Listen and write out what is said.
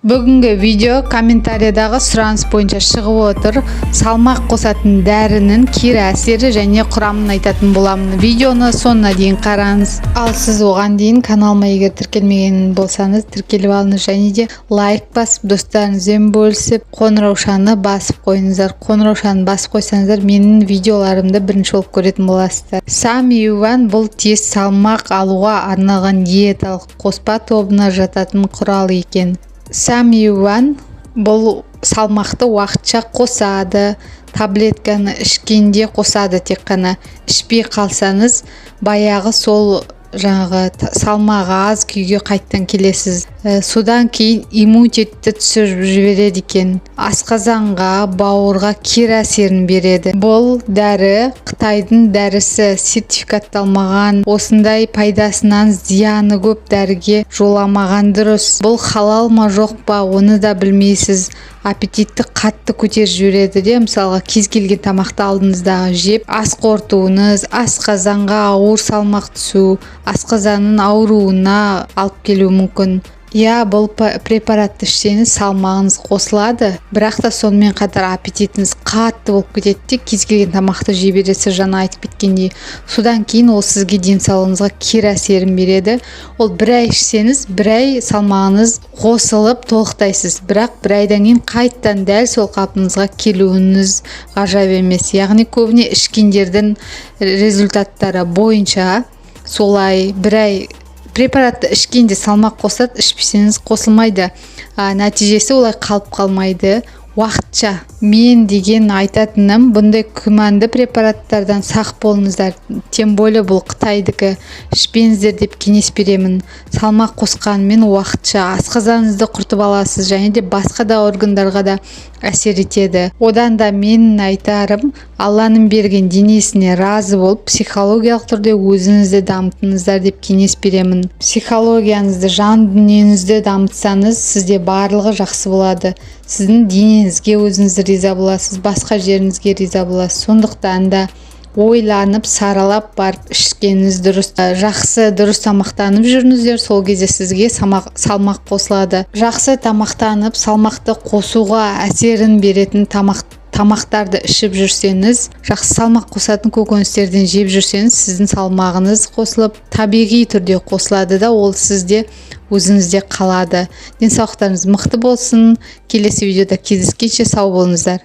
Бүгінгі видео комментариядағы сұраныс бойынша шығып отыр. Салмақ қосатын дәрінің кері әсері және құрамын айтатын боламын. Видеоны соңына дейін қараңыз. Ал сіз оған дейін каналыма егер тіркелмеген болсаңыз, тіркеліп алыңыз және де лайк басып, достарыңызбен бөлісіп, қоңыраушаны басып қойыңыздар. Қоңыраушаны басып қойсаңыздар, менің видеоларымды бірінші болып көретін боласыздар. Сам-Юван бұл тез салмақ алуға арналған диеталық қоспа тобына жататын құрал екен. Сам-Юван бұл салмақты уақытша қосады, таблетканы ішкенде қосады, тек қана ішпей қалсаңыз баяғы сол салмағы аз күйге қайттан келесіз. Содан кейін иммунитетті түсіріп жібереді екен. Асқазанға, бауырға кері әсерін береді. Бұл дәрі Қытайдың дәрісі, сертификатталмаған, осындай пайдасынан зияны көп дәріге жоламаған дұрыс. Бұл халал ма жоқ па, оны да білмейсіз. Аппетитті қатты көтеріп жібереді де, мысалға кез келген тамақты алдыңыздағы жеп, ас қорытуыңыз, асқазанға ауыр салмақ түсу, асқазанның ауруына алып келуі мүмкін. Бұл препаратты ішсеңіз салмағыңыз қосылады, бірақ та сонымен қатар аппетитіңіз қатты болып кетеді, кез келген тамақты жей бересіз, жаңа айтып кеткендей. Содан кейін ол сізге денсаулығыңызға кері әсерін береді. Ол бір ай ішсеңіз, бір ай салмағыңыз қосылып толықтайсыз, бірақ бір айдан кейін қайттан дәл сол қалпыңызға келуіңіз ғажап емес. Яғни көбіне ішкендердің результаттары бойынша солай бір ай препаратты ішкенде салмақ қосады, ішпесеңіз қосылмайды. Нәтижесі олай қалып қалмайды. Уақытша. Мен деген айтатыным, бұндай күмәнді препараттардан сақ болыңыздар. Тем более бұл Қытайдікі. Ішпеңіздер деп кеңес беремін. Салмақ қосқанымен уақытша асқазаныңызды құртып аласыз және де басқа да органдарға да әсер етеді. Одан да менің айтарым, Алланың берген денесіне разы болып, психологиялық түрде өзіңізді дамытыңыздар деп кеңес беремін. Психологияңызды, жан дүниеңізді дамытсаңыз, сізде барлығы жақсы болады. Сіздің денеңізге өзіңіз риза боласыз, басқа жеріңізге риза боласыз. Сондықтан да ойланып, саралап барып ішкеніңіз дұрыс. Жақсы, дұрыс тамақтанып жүріңіздер, сол кезде сізге салмақ қосылады. Жақсы тамақтанып, салмақты қосуға әсерін беретін тамақтарды ішіп жүрсеңіз, жақсы салмақ қосатын көкөністерден жеп жүрсеңіз, сіздің салмағыңыз қосылып, табиғи түрде қосылады да, ол сізде өзіңізде қалады. Денсаулықтарыңыз мықты болсын. Келесі видеода кездескенше сау болыңыздар.